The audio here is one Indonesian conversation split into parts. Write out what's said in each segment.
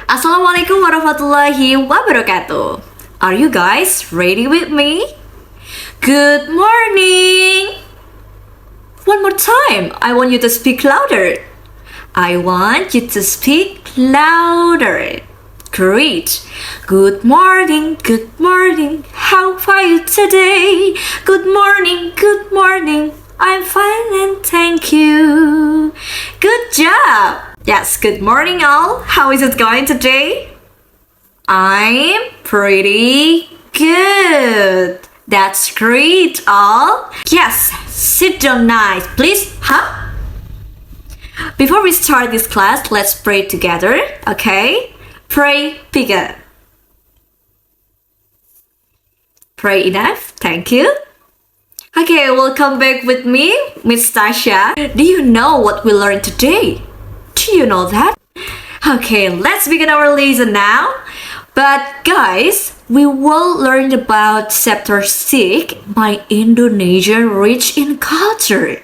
Assalamualaikum warahmatullahi wabarakatuh. Are you guys ready with me? Good morning. One more time, I want you to speak louder. I want you to speak louder. Great. Good morning, good morning. How are you today? Good morning, good morning. I'm fine and thank you. Good job. Yes, good morning all. How is it going today? I'm pretty good. That's great all. Yes, sit down nice, please. Huh? Before we start this class, let's pray together, okay? Pray bigger. Pray enough. Thank you. Okay, welcome back with me, Miss Tasha. Do you know what we learned today? Do you know that? Okay, let's begin our lesson now. But guys, we will learn about chapter 6, My Indonesia Rich in Culture.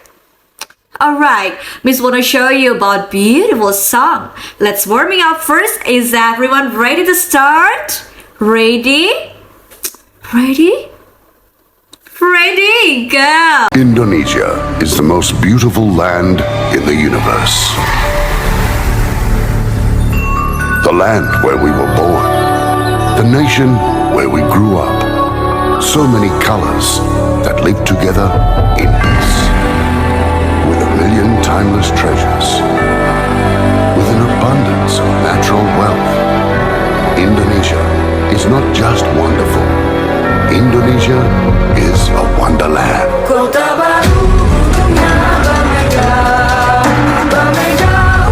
Alright, Miss wanna show you about beautiful song. Let's warming up first. Is everyone ready to start? Ready? Ready? Ready, go! Indonesia is the most beautiful land in the universe. The land where we were born. The nation where we grew up. So many colors that live together in peace. With a million timeless treasures. With an abundance of natural wealth. Indonesia is not just wonderful. Indonesia is a wonderland. Kota baru dunia Bamega, Bamega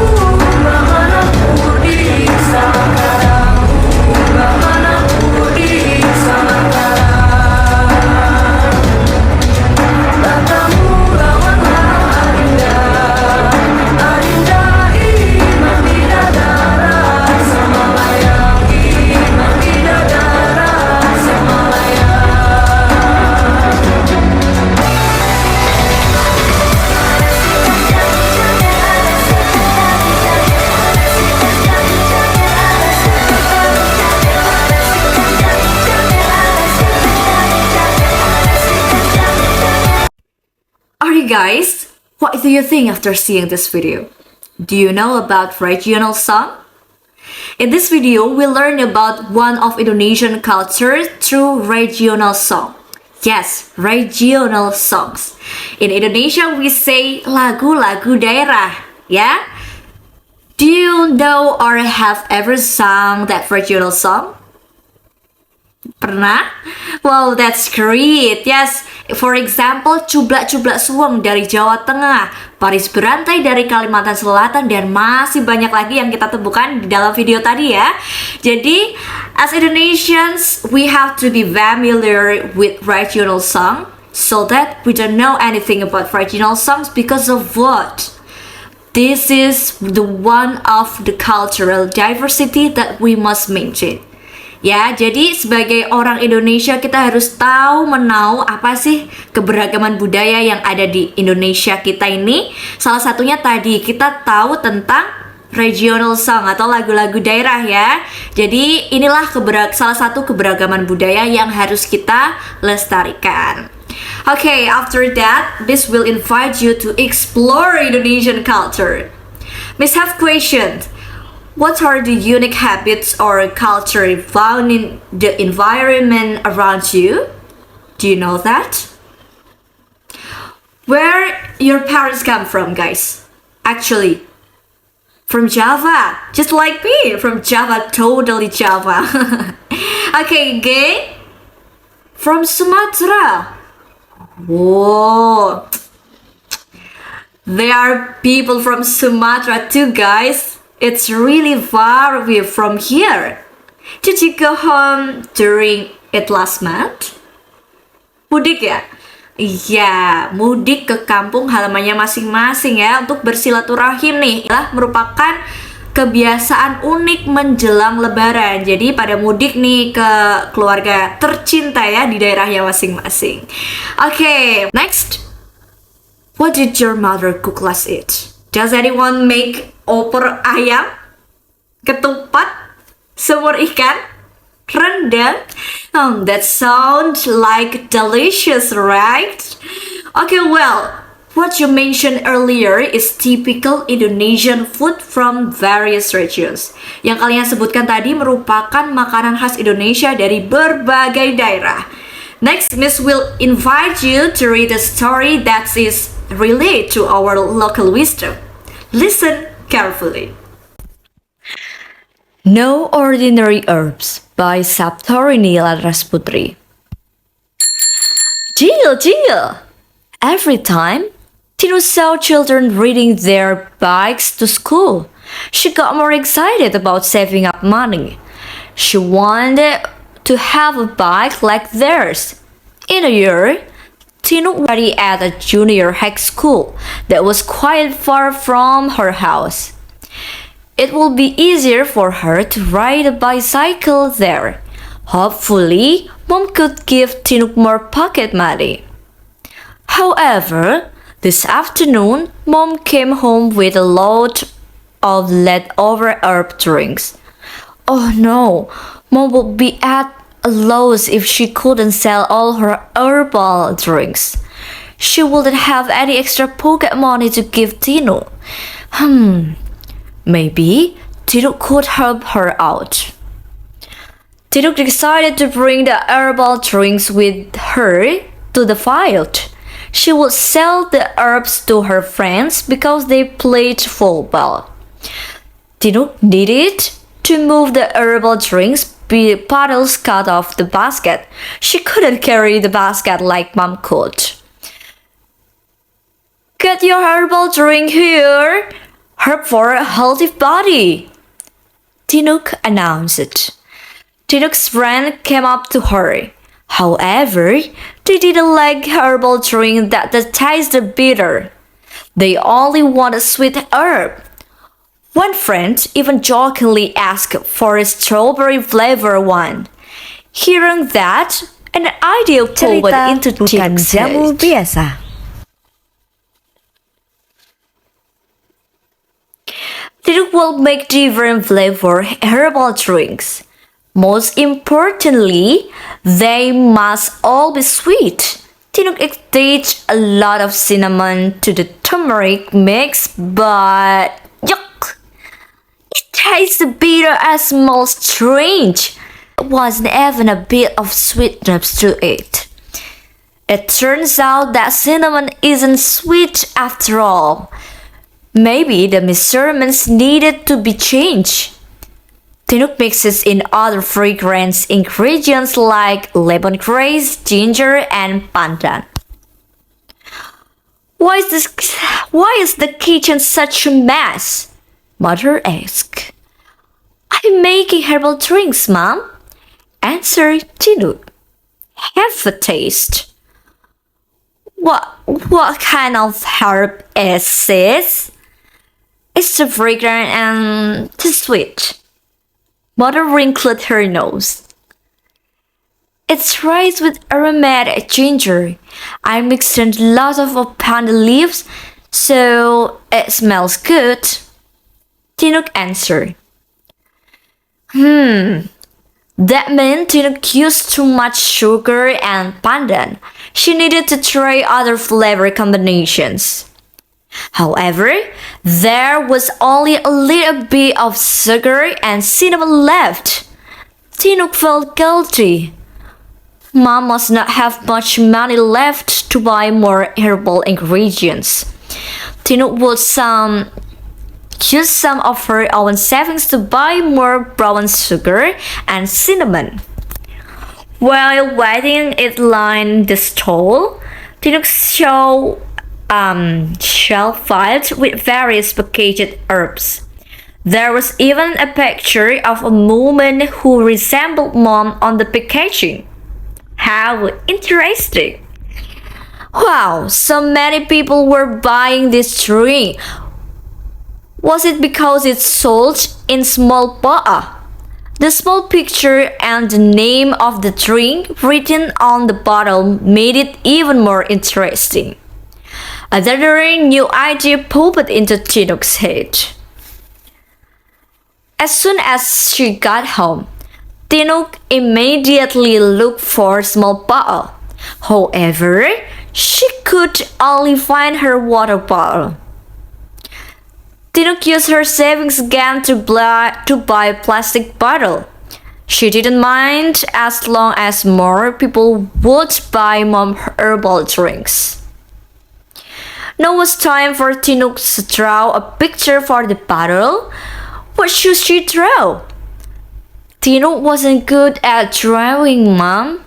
Bamanaku di Samarkand, Bamanaku di Samarkand. Batamu lawanlah Adinda, Adinda imam bidadara, sama layang imam bidadara, sama layang. Alright guys, what do you think after seeing this video? Do you know about regional song? In this video, we learn about one of Indonesian culture through regional song. Yes, regional songs. In Indonesia, we say lagu-lagu daerah, yeah? Do you know or have ever sung that regional song? Pernah? Wow, that's great. Yes, for example, Cublak-Cublak Suweng dari Jawa Tengah, Paris Berantai dari Kalimantan Selatan, dan masih banyak lagi yang kita temukan di dalam video tadi ya. Jadi, as Indonesians, we have to be familiar with regional song so that we don't know anything about regional songs because of what? This is the one of the cultural diversity that we must maintain. Ya, jadi sebagai orang Indonesia kita harus tahu menau apa sih keberagaman budaya yang ada di Indonesia kita ini. Salah satunya tadi kita tahu tentang regional song atau lagu-lagu daerah ya. Jadi inilah salah satu keberagaman budaya yang harus kita lestarikan. Okay, after that, this will invite you to explore Indonesian culture. Miss have questions. What are the unique habits or culture found in the environment around you? Do you know that? Where your parents come from, guys? Actually, from Java, just like me, from Java, totally Java. Okay, again, from Sumatra. Whoa, there are people from Sumatra too, guys. It's really far away from here. Did you go home during it last month? Mudik ya? Iya, mudik ke kampung halamannya masing-masing ya untuk bersilaturahim nih. Adalah merupakan kebiasaan unik menjelang lebaran. Jadi pada mudik nih ke keluarga tercinta ya di daerahnya masing-masing. Okay, next. What did your mother cook last eat? Does anyone make opor ayam? Ketupat? Semur ikan? Rendang? That sounds like delicious, right? Okay, well, what you mentioned earlier is typical Indonesian food from various regions. Yang kalian sebutkan tadi merupakan makanan khas Indonesia dari berbagai daerah. Next, Miss will invite you to read a story that is related to our local wisdom. Listen carefully. No Ordinary Herbs by Saptarini Ladrasputri. Jill! Every time Tino saw children riding their bikes to school, she got more excited about saving up money. She wanted to have a bike like theirs. In a year, Tino studied at a junior high school that was quite far from her house. It will be easier for her to ride a bicycle there. Hopefully, Mom could give Tino more pocket money. However, this afternoon, Mom came home with a load of leftover herb drinks. Oh no, Mom would be at a loss if she couldn't sell all her herbal drinks. She wouldn't have any extra pocket money to give Tino. Maybe Tino could help her out. Tino decided to bring the herbal drinks with her to the field. She would sell the herbs to her friends because they played football. Tino needed to move the herbal drinks bottles cut off the basket. She couldn't carry the basket like Mom could. Get your herbal drink here. Herb for a healthy body, Tinuk announced. Tinuk's friend came up to her. However, they didn't like herbal drink that tasted bitter. They only wanted sweet herb. One friend even jokingly asked for a strawberry flavor one. Hearing that, an idea popped into bukan Tinuk's jamu head. biasa. Tinuk will make different flavor herbal drinks. Most importantly, they must all be sweet. Tinuk added a lot of cinnamon to the turmeric mix, but yuck! It tastes bitter and smells strange. There wasn't even a bit of sweetness to it. It turns out that cinnamon isn't sweet after all. Maybe the measurements needed to be changed. Tinuk mixes in other fragrance ingredients like lemongrass, ginger, and pandan. Why is the kitchen such a mess? Mother asked. I'm making herbal drinks, Mom, answered Tinuk. Have a taste. What kind of herb is this? It's too fragrant and too sweet. Mother wrinkled her nose. It's rice with aromatic ginger. I mixed in lots of pandan leaves, so it smells good. Tinuk answered. That meant Tinuk used too much sugar and pandan. She needed to try other flavor combinations. However, there was only a little bit of sugar and cinnamon left. Tinuk felt guilty. Mom must not have much money left to buy more herbal ingredients. Tinuk would use some of her own savings to buy more brown sugar and cinnamon. While waiting in line the stall, Tinuk saw shelf filled with various packaged herbs. There was even a picture of a woman who resembled Mom on the packaging. How interesting! Wow, so many people were buying this drink. Was it because it's sold in small bottle? The small picture and the name of the drink written on the bottle made it even more interesting. Another new idea popped into Tinuk's head. As soon as she got home, Tinuk immediately looked for a small bottle. However, she could only find her water bottle. Tinuk used her savings again to buy a plastic bottle. She didn't mind as long as more people would buy mom herbal drinks. Now was time for Tinuk to draw a picture for the bottle. What should she draw? Tinuk wasn't good at drawing, Mom.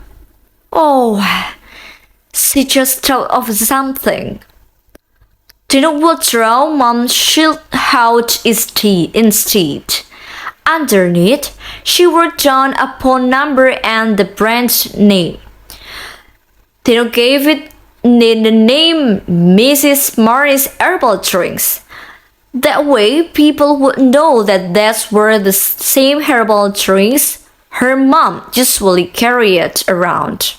Oh, she just thought of something. Tinuk would draw Mom's shield out instead. Underneath, she wrote down a phone number and the brand name. Tinuk gave it the name Mrs. Morris Herbal Drinks. That way, people would know that that's were the same herbal drinks her mom usually carried around.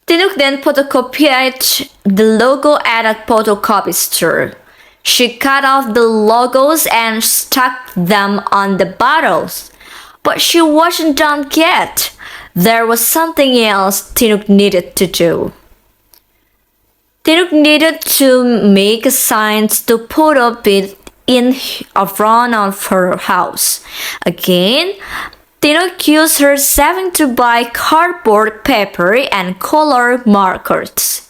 Tinuk then photocopied the logo at a photocopy store. She cut off the logos and stuck them on the bottles. But she wasn't done yet. There was something else Tinuk needed to do. Tinuk needed to make a sign to put up it in front of her house. Again, Tinuk used her savings to buy cardboard paper and color markers.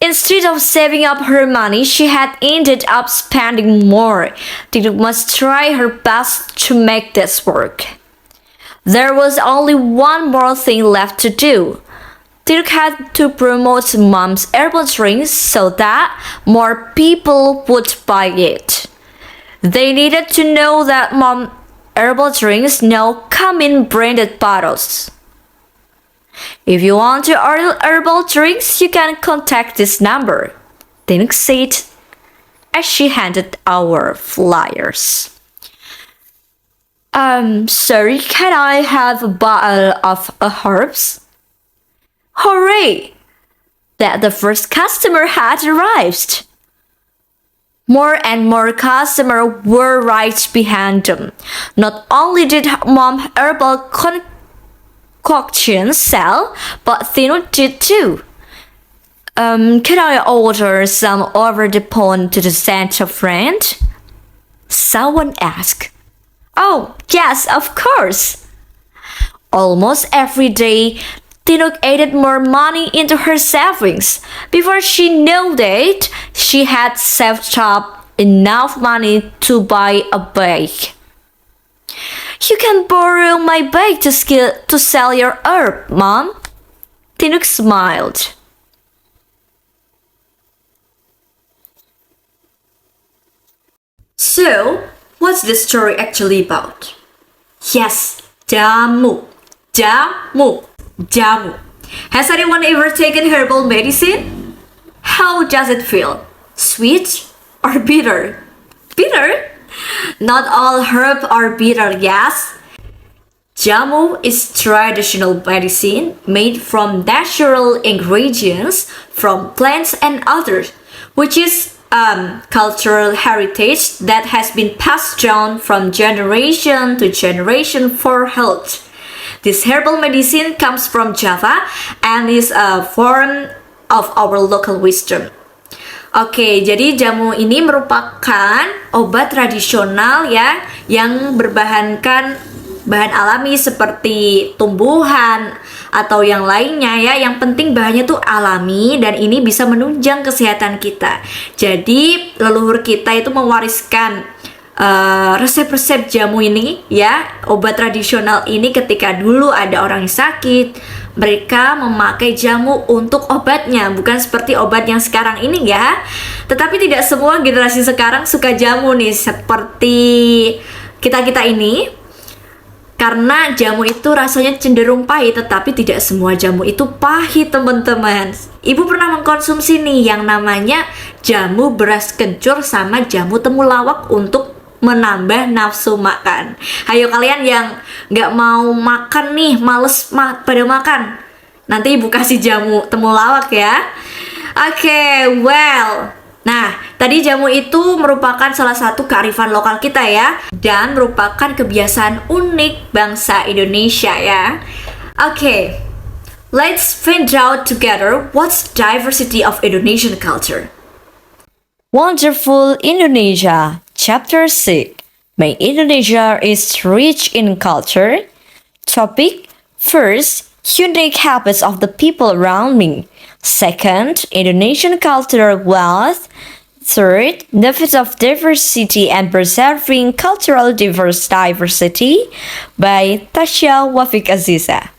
Instead of saving up her money, she had ended up spending more. Tinuk must try her best to make this work. There was only one more thing left to do. Tinuk had to promote Mom's herbal drinks so that more people would buy it. They needed to know that Mom herbal drinks now come in branded bottles. If you want to order herbal drinks, you can contact this number, Tinuk said as she handed our flyers. Sorry, can I have a bottle of herbs? Hooray! That the first customer had arrived. More and more customers were right behind them. Not only did Mom herbal concoctions sell, but Tinuk did too. Can I order some over the phone to the center friend? Someone asked. Oh, yes, of course. Almost every day, Tinuk added more money into her savings. Before she knew it, she had saved up enough money to buy a bag. You can borrow my bag to sell your herb, Mom. Tinuk smiled. So, what's the story actually about? Yes, jamu. Jamu. Jamu. Has anyone ever taken herbal medicine? How does it feel? Sweet or bitter? Bitter? Not all herbs are bitter, yes. Jamu is traditional medicine made from natural ingredients from plants and others, which is cultural heritage that has been passed down from generation to generation for health. This herbal medicine comes from Java and is a form of our local wisdom. Oke, jadi jamu ini merupakan obat tradisional ya yang berbahankan bahan alami seperti tumbuhan atau yang lainnya ya. Yang penting bahannya tuh alami dan ini bisa menunjang kesehatan kita. Jadi leluhur kita itu mewariskan resep-resep jamu ini ya, obat tradisional ini ketika dulu ada orang yang sakit, mereka memakai jamu untuk obatnya, bukan seperti obat yang sekarang ini ya. Tetapi tidak semua generasi sekarang suka jamu nih seperti kita-kita ini. Karena jamu itu rasanya cenderung pahit, tetapi tidak semua jamu itu pahit, teman-teman. Ibu pernah mengkonsumsi nih yang namanya jamu beras kencur sama jamu temulawak untuk menambah nafsu makan. Ayo kalian yang nggak mau makan nih, males pada makan, nanti ibu kasih jamu temulawak ya. Oke, well, Nah, tadi jamu itu merupakan salah satu kearifan lokal kita ya, dan merupakan kebiasaan unik bangsa Indonesia ya. Oke, let's find out together what's diversity of Indonesian culture. Wonderful Indonesia, Chapter 6. My Indonesia is rich in culture. Topic: First, unique habits of the people around me. Second, Indonesian cultural wealth. Third, benefits of diversity and preserving cultural diversity by Tasya Wafik Aziza.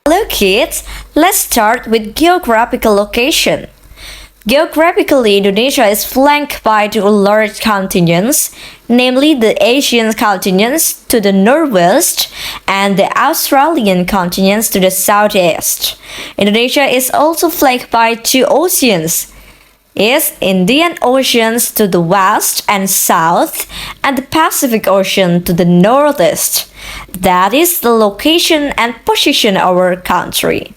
Hello kids, let's start with geographical location. Geographically, Indonesia is flanked by two large continents, namely the Asian continents to the northwest and the Australian continents to the southeast. Indonesia is also flanked by two oceans, East Indian Oceans to the west and south, and the Pacific Ocean to the northeast. That is the location and position of our country.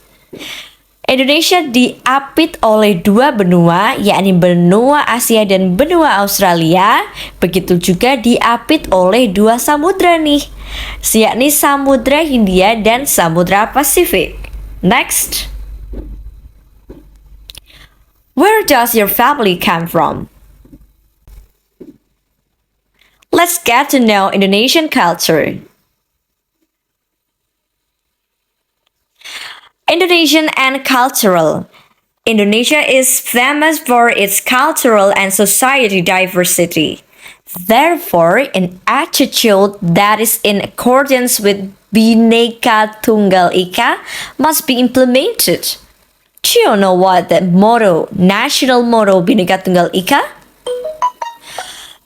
Indonesia diapit oleh dua benua, yakni benua Asia dan benua Australia. Begitu juga diapit oleh dua samudra nih, yakni Samudra Hindia dan Samudra Pasifik. Next. Where does your family come from? Let's get to know Indonesian culture. Indonesian and cultural. Indonesia is famous for its cultural and society diversity. Therefore, an attitude that is in accordance with Bhinneka Tunggal Ika must be implemented. Do you know what the national motto Bhinneka Tunggal Ika?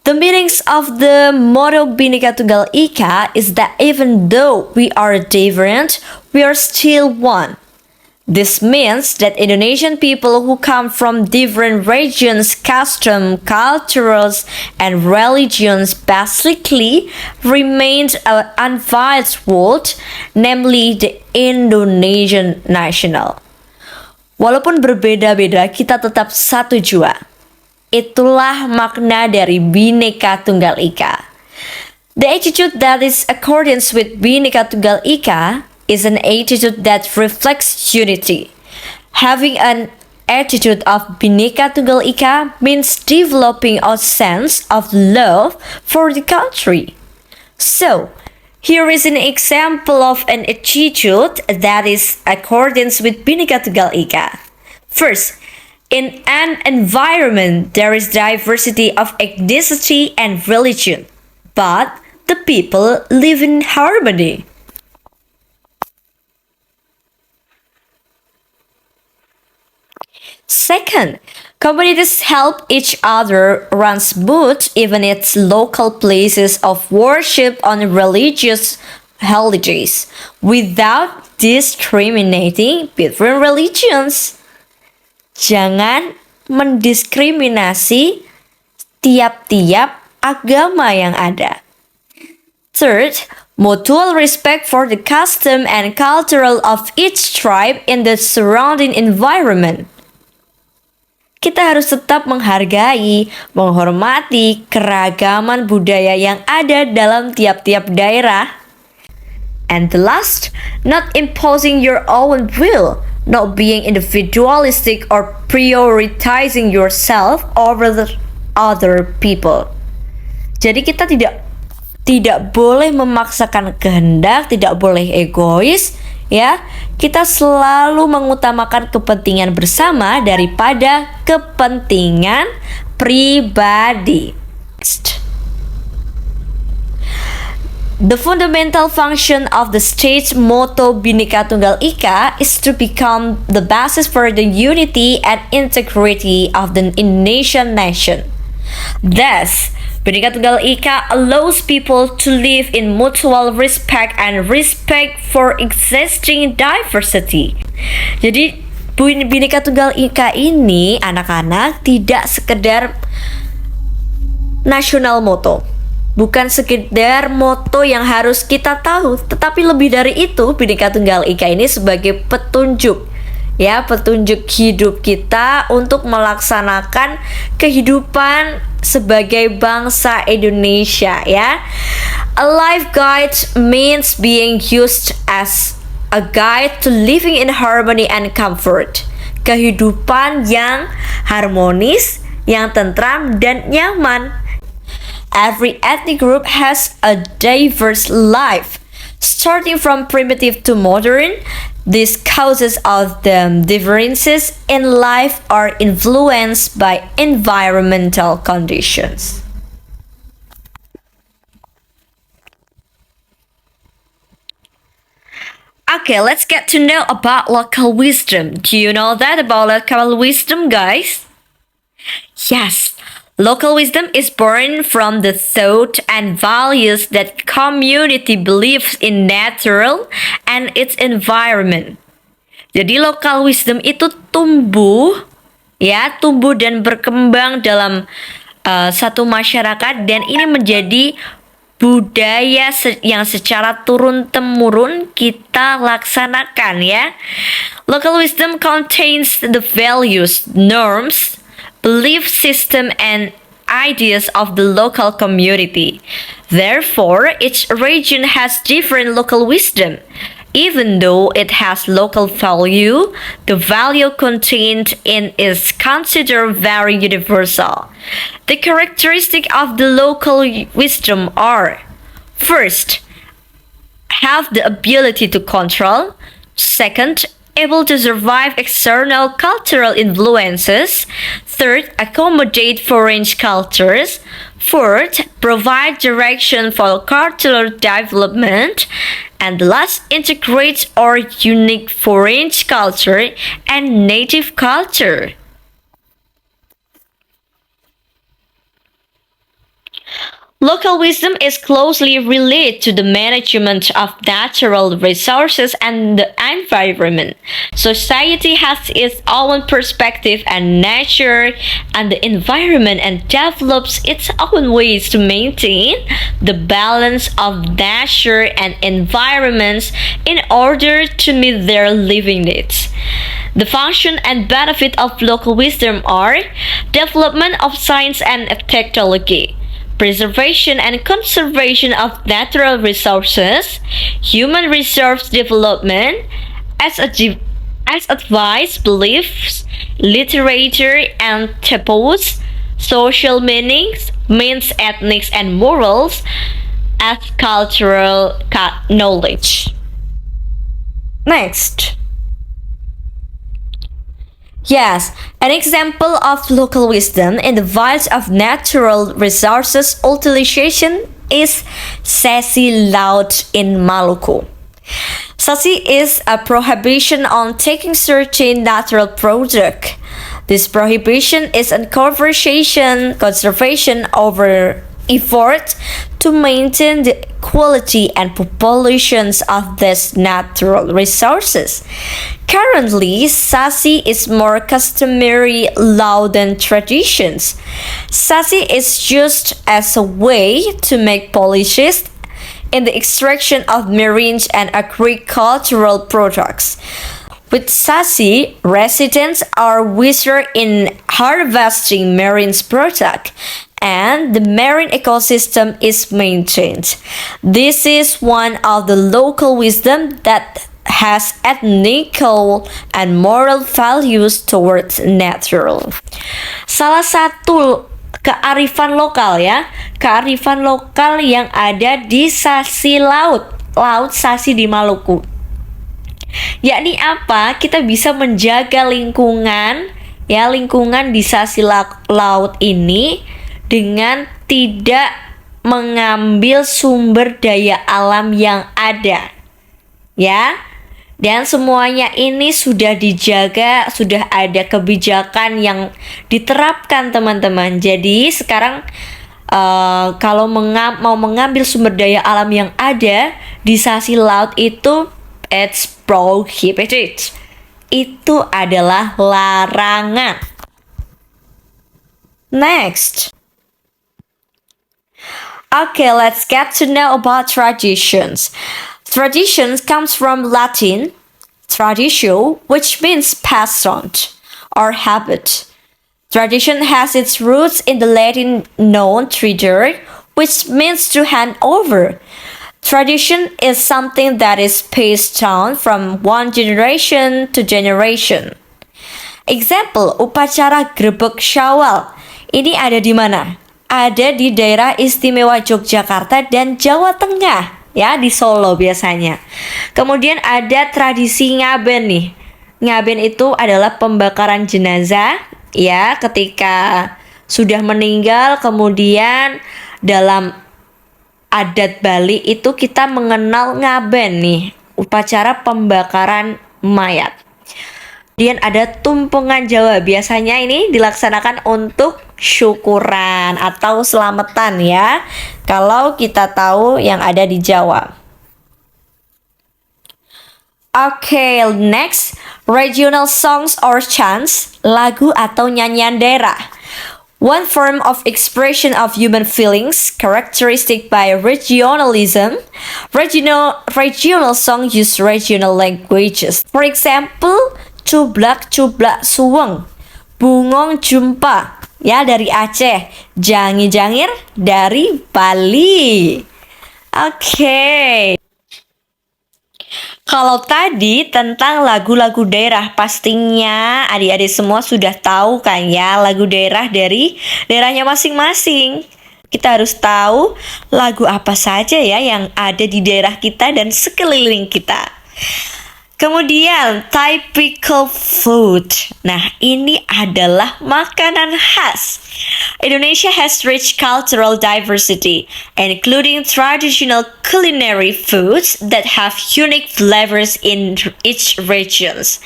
The meanings of the motto Bhinneka Tunggal Ika is that even though we are different, we are still one. This means that Indonesian people who come from different regions, customs, cultures, and religions basically remained an undivided world, namely the Indonesian national. Walaupun berbeda-beda, kita tetap satu jua. Itulah makna dari Bhinneka Tunggal Ika. The attitude that is accordance with Bhinneka Tunggal Ika is an attitude that reflects unity. Having an attitude of Bhinneka Tunggal Ika means developing a sense of love for the country. So, here is an example of an attitude that is accordance with Bhinneka Tunggal Ika. First, in an environment there is diversity of ethnicity and religion, but the people live in harmony. Second, communities help each other run smooth even its local places of worship on religious holidays without discriminating between religions. Jangan mendiskriminasi tiap-tiap agama yang ada. Third, mutual respect for the custom and culture of each tribe in the surrounding environment. Kita harus tetap menghargai, menghormati keragaman budaya yang ada dalam tiap-tiap daerah. And the last, not imposing your own will, not being individualistic or prioritizing yourself over the other people. Jadi kita tidak boleh memaksakan kehendak, tidak boleh egois, ya. Kita selalu mengutamakan kepentingan bersama daripada kepentingan pribadi. The fundamental function of the state's motto Bhinneka Tunggal Ika is to become the basis for the unity and integrity of the Indonesian nation. Thus, Bhinneka Tunggal Ika allows people to live in mutual respect and respect for existing diversity. Jadi, Bhinneka Tunggal Ika ini anak-anak tidak sekedar national motto, bukan sekedar moto yang harus kita tahu, tetapi lebih dari itu, Bhinneka Tunggal Ika ini sebagai petunjuk, ya, petunjuk hidup kita untuk melaksanakan kehidupan sebagai bangsa Indonesia, ya. A life guide means being used as a guide to living in harmony and comfort. Kehidupan yang harmonis, yang tentram dan nyaman. Every ethnic group has a diverse life, starting from primitive to modern. These causes of the differences in life are influenced by environmental conditions. Okay, let's get to know about local wisdom. Do you know that about local wisdom, guys? Yes, local wisdom is born from the thought and values that community believes in natural and its environment. Jadi local wisdom itu tumbuh dan berkembang dalam satu masyarakat, dan ini menjadi budaya yang secara turun-temurun kita laksanakan, ya. Local wisdom contains the values, norms, belief system, and ideas of the local community. Therefore, each region has different local wisdom. Even though it has local value, the value contained in it is considered very universal. The characteristics of the local wisdom are: first, have the ability to control; second, able to survive external cultural influences; third, accommodate foreign cultures; fourth, provide direction for cultural development; and last, integrate our unique foreign culture and native culture. Local wisdom is closely related to the management of natural resources and the environment. Society has its own perspective on nature and the environment and develops its own ways to maintain the balance of nature and environments in order to meet their living needs. The function and benefit of local wisdom are development of science and technology, preservation and conservation of natural resources, human resource development, as advice, beliefs, literature and taboos, social meanings, ethnics and morals, as cultural knowledge. Next. Yes, an example of local wisdom in the field of natural resources utilization is Sesi Laut in Maluku. Sesi is a prohibition on taking certain natural product. This prohibition is a conservation over effort to maintain the quality and populations of these natural resources. Currently, Sasi is more customary law than traditions. Sasi is used as a way to make policies in the extraction of marine and agricultural products. With Sasi, residents are wiser in harvesting marine products, and the marine ecosystem is maintained. This is one of the local wisdom that has ethical and moral values towards natural. Salah satu kearifan lokal, ya, kearifan lokal yang ada di Sasi Laut Sasi di Maluku. Yakni apa? Kita bisa menjaga lingkungan, ya, lingkungan di Sasi Laut ini dengan tidak mengambil sumber daya alam yang ada, ya. Dan semuanya ini sudah dijaga, sudah ada kebijakan yang diterapkan, teman-teman. Jadi sekarang kalau mau mengambil sumber daya alam yang ada di Sasi Laut itu, it's prohibited. Itu adalah larangan. Next. Okay, let's get to know about traditions. Traditions comes from Latin traditio, which means passed on or habit. Tradition has its roots in the Latin noun tradere, which means to hand over. Tradition is something that is passed down from one generation to generation. Example, upacara Grebek Syawal. Ini ada di mana? Ada di daerah istimewa Yogyakarta dan Jawa Tengah, ya, di Solo biasanya. Kemudian ada tradisi ngaben nih. Ngaben itu adalah pembakaran jenazah, ya, ketika sudah meninggal. Kemudian dalam adat Bali itu kita mengenal ngaben nih, upacara pembakaran mayat. Kemudian ada tumpengan Jawa, biasanya ini dilaksanakan untuk syukuran atau selamatan ya, kalau kita tahu yang ada di Jawa. Okay, next, regional songs or chants, lagu atau nyanyian daerah. One form of expression of human feelings characteristic by regionalism. Regional song use regional languages. For example, Cublak-cublak suweng, Bungong jumpa, ya, dari Aceh. Jangi-jangir dari Bali. Oke. Kalau tadi tentang lagu-lagu daerah, pastinya adik-adik semua sudah tahu kan ya, lagu daerah dari daerahnya masing-masing. Kita harus tahu lagu apa saja ya yang ada di daerah kita dan sekeliling kita. Kemudian typical food. Nah, ini adalah makanan khas. Indonesia has rich cultural diversity, including traditional culinary foods that have unique flavors in each regions.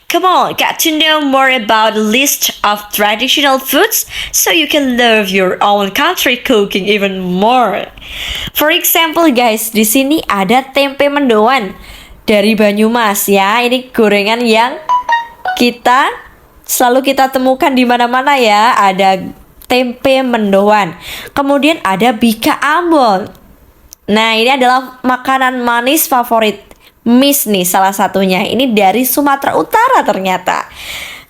Come on, get to know more about a list of traditional foods so you can love your own country cooking even more. For example, guys, di sini ada tempe mendoan dari Banyumas ya. Ini gorengan yang selalu kita temukan di mana-mana ya. Ada tempe mendoan. Kemudian ada bika Ambon. Nah, ini adalah makanan manis favorit Miss nih salah satunya. Ini dari Sumatera Utara ternyata.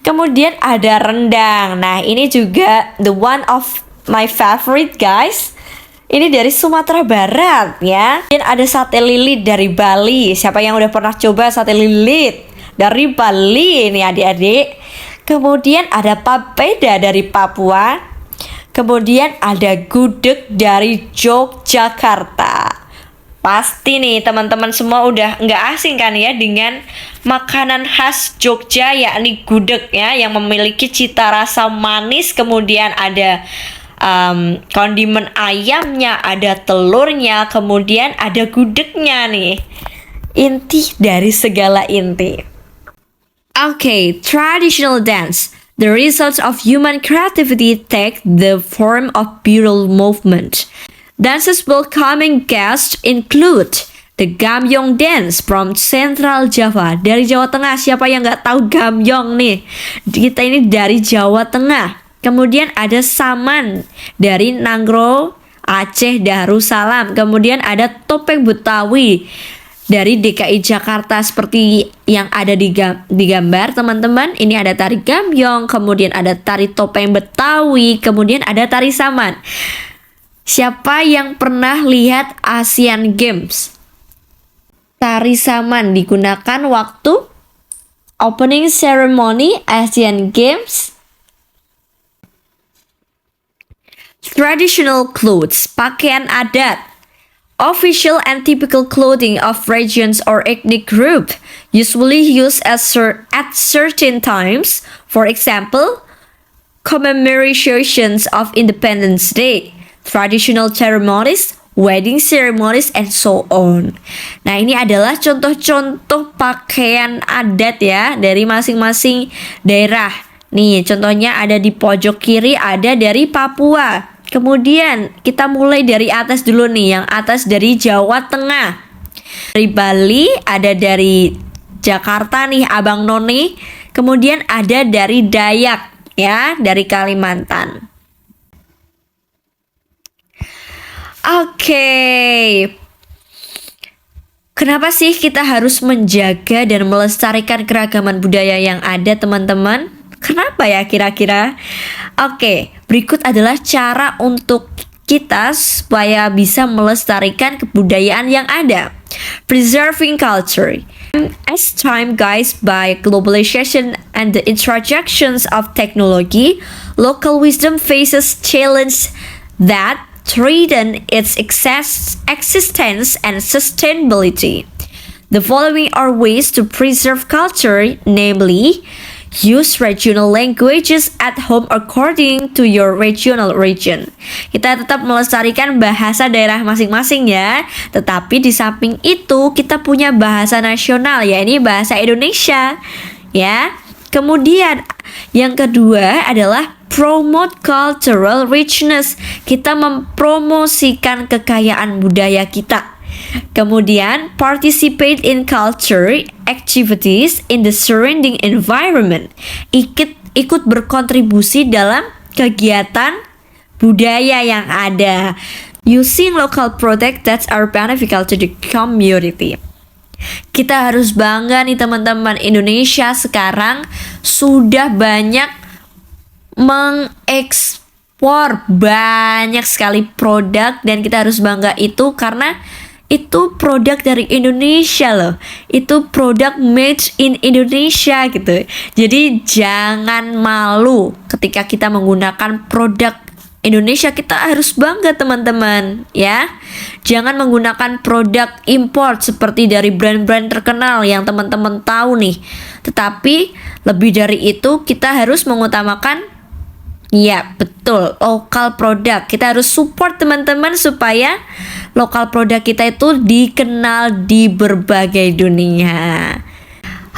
Kemudian ada rendang. Nah, ini juga the one of my favorite, guys. Ini dari Sumatera Barat ya. Dan ada sate lilit dari Bali. Siapa yang udah pernah coba sate lilit dari Bali ini adik-adik? Kemudian ada papeda dari Papua. Kemudian ada gudeg dari Yogyakarta. Pasti nih teman-teman semua udah nggak asing kan ya dengan makanan khas Jogja, yakni gudeg ya, yang memiliki cita rasa manis. Kemudian ada kondimen ayamnya, ada telurnya, kemudian ada gudegnya nih. Inti dari segala inti. Okay, traditional dance. The results of human creativity take the form of burial movement. Dances welcoming guests include the Gambyong dance from Central Java. Dari Jawa Tengah, siapa yang nggak tahu Gambyong nih? Kita ini dari Jawa Tengah. Kemudian ada Saman dari Nangro, Aceh Darussalam. Kemudian ada topeng Betawi dari DKI Jakarta seperti yang ada di gambar teman-teman. Ini ada tari Gambyong, kemudian ada tari topeng Betawi, kemudian ada tari Saman. Siapa yang pernah lihat Asian Games? Tari Saman digunakan waktu opening ceremony Asian Games. Traditional clothes, pakaian adat. Official and typical clothing of regions or ethnic group, usually used at certain times. For example, commemorations of Independence Day, traditional ceremonies, wedding ceremonies, and so on. Nah, ini adalah contoh-contoh pakaian adat ya dari masing-masing daerah. Nih, contohnya ada di pojok kiri, ada dari Papua. Kemudian kita mulai dari atas dulu nih, yang atas dari Jawa Tengah. Dari Bali, ada dari Jakarta nih, Abang Noni. Kemudian ada dari Dayak ya, dari Kalimantan. Oke. Kenapa sih kita harus menjaga dan melestarikan keragaman budaya yang ada, teman-teman? Kenapa ya kira-kira? Oke, berikut adalah cara untuk kita supaya bisa melestarikan kebudayaan yang ada. Preserving culture. As time goes by globalization and the introductions of technology, local wisdom faces challenges that threaten its existence and sustainability. The following are ways to preserve culture, namely, use regional languages at home according to your regional region. Kita tetap melestarikan bahasa daerah masing-masing ya. Tetapi di samping itu kita punya bahasa nasional, ya ini bahasa Indonesia. Ya. Kemudian yang kedua adalah promote cultural richness. Kita mempromosikan kekayaan budaya kita. Kemudian, participate in culture activities in the surrounding environment. Ikut berkontribusi dalam kegiatan budaya yang ada. Using local product that are beneficial to the community. Kita harus bangga nih teman-teman, Indonesia sekarang sudah banyak mengekspor banyak sekali produk dan kita harus bangga itu karena itu produk dari Indonesia loh. Itu produk made in Indonesia gitu. Jadi jangan malu ketika kita menggunakan produk Indonesia, kita harus bangga teman-teman ya. Jangan menggunakan produk import seperti dari brand-brand terkenal yang teman-teman tahu nih. Tetapi lebih dari itu kita harus mengutamakan, ya betul, lokal produk. Kita harus support teman-teman supaya lokal produk kita itu dikenal di berbagai dunia.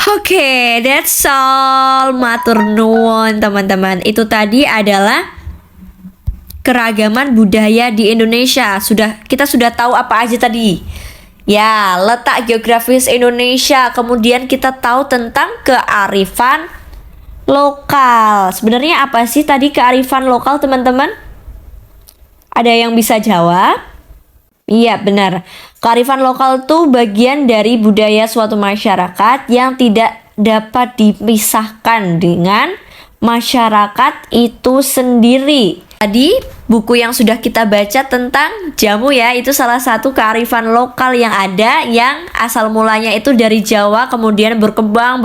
Oke, that's all. Matur nuwun teman-teman. Itu tadi adalah keragaman budaya di Indonesia. Kita sudah tahu apa aja tadi. Ya, letak geografis Indonesia. Kemudian kita tahu tentang kearifan lokal. Sebenarnya apa sih tadi kearifan lokal, teman-teman? Ada yang bisa jawab? Iya, benar. Kearifan lokal tuh bagian dari budaya suatu masyarakat yang tidak dapat dipisahkan dengan masyarakat itu sendiri. Tadi buku yang sudah kita baca tentang jamu ya, itu salah satu kearifan lokal yang ada, yang asal mulanya itu dari Jawa, kemudian berkembang.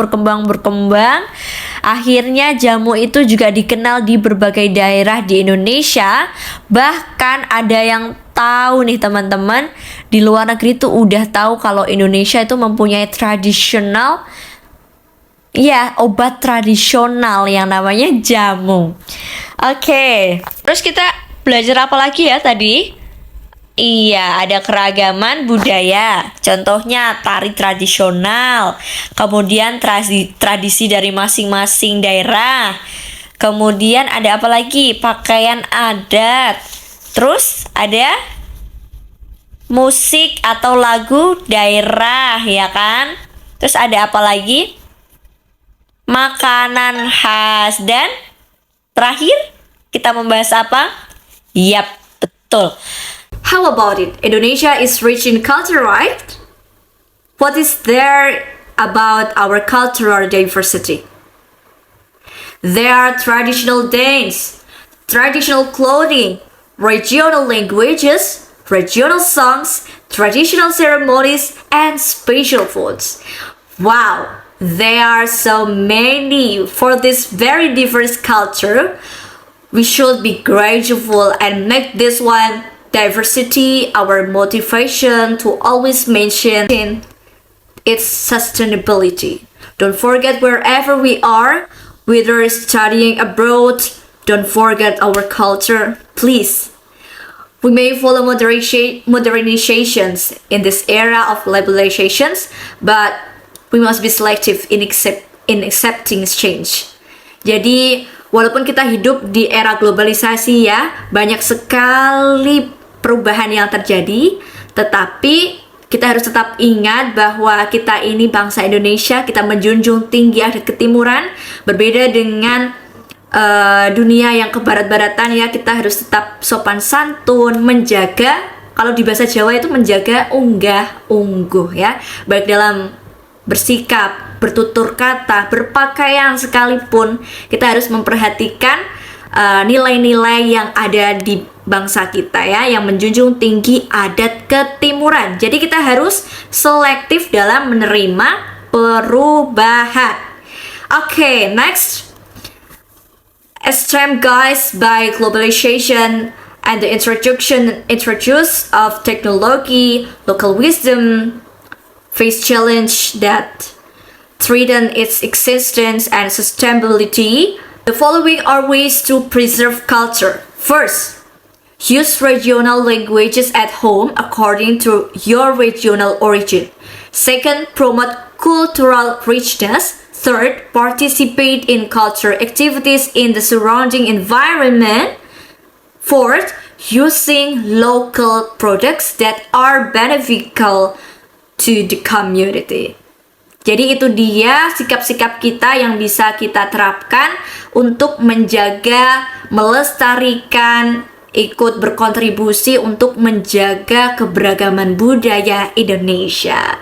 Akhirnya jamu itu juga dikenal di berbagai daerah di Indonesia. Bahkan ada yang tahu nih teman-teman, di luar negeri tuh udah tahu kalau Indonesia itu mempunyai tradisional, ya, obat tradisional yang namanya jamu. Oke, terus kita belajar apa lagi ya tadi? Iya, ada keragaman budaya. Contohnya tari tradisional. Kemudian tradisi dari masing-masing daerah. Kemudian ada apa lagi? Pakaian adat. Terus ada musik atau lagu daerah, ya kan? Terus ada apa lagi? Makanan khas. Dan terakhir kita membahas apa? Yap, betul. How about it? Indonesia is rich in culture, right? What is there about our cultural diversity? There are traditional dance, traditional clothing, regional languages, regional songs, traditional ceremonies, and special foods. Wow, there are so many. For this very diverse culture, we should be grateful and make this one diversity our motivation to always mention its sustainability. Don't forget, wherever we are, whether studying abroad, don't forget our culture, please. We may follow modernizations in this era of globalizations, but we must be selective in accepting change. Jadi, walaupun kita hidup di era globalisasi ya, banyak sekali perubahan yang terjadi, tetapi kita harus tetap ingat bahwa kita ini bangsa Indonesia, kita menjunjung tinggi adat ketimuran, berbeda dengan dunia yang kebarat-baratan ya. Kita harus tetap sopan santun, menjaga kalau di bahasa Jawa itu menjaga unggah ungguh ya, baik dalam bersikap, bertutur kata, berpakaian sekalipun kita harus memperhatikan nilai-nilai yang ada di bangsa kita ya, yang menjunjung tinggi adat ketimuran. Jadi kita harus selektif dalam menerima perubahan. Okay, next. Extreme guys by globalization and the introduce of technology, local wisdom, face challenge that threaten its existence and sustainability. The following are ways to preserve culture. First, use regional languages at home according to your regional origin. Second, promote cultural richness. Third, participate in cultural activities in the surrounding environment. Fourth, using local products that are beneficial to the community. Jadi itu dia sikap-sikap kita yang bisa kita terapkan untuk menjaga, melestarikan, ikut berkontribusi untuk menjaga keberagaman budaya Indonesia.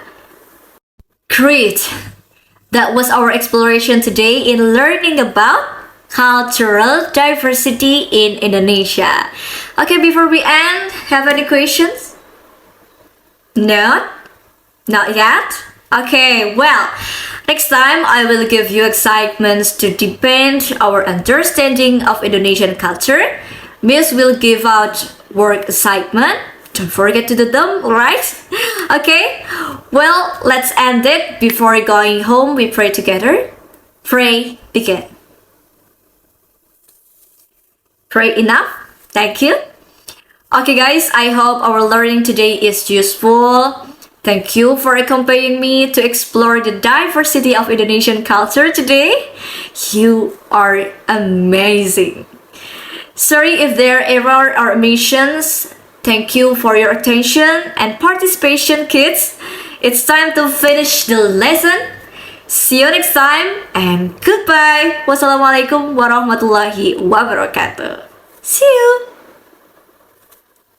Great! That was our exploration today in learning about cultural diversity in Indonesia. Okay, before we end, have any questions? No? Not yet? Okay, well, next time I will give you excitements to deepen our understanding of Indonesian culture. Miss will give out work assignment. Don't forget to do them, alright? Okay, well, let's end it. Before going home, we pray together. Pray begin. Pray enough? Thank you. Okay guys, I hope our learning today is useful. Thank you for accompanying me to explore the diversity of Indonesian culture today. You are amazing. Sorry if there are errors or omissions. Thank you for your attention and participation, kids. It's time to finish the lesson. See you next time and goodbye. Wassalamualaikum warahmatullahi wabarakatuh. See you.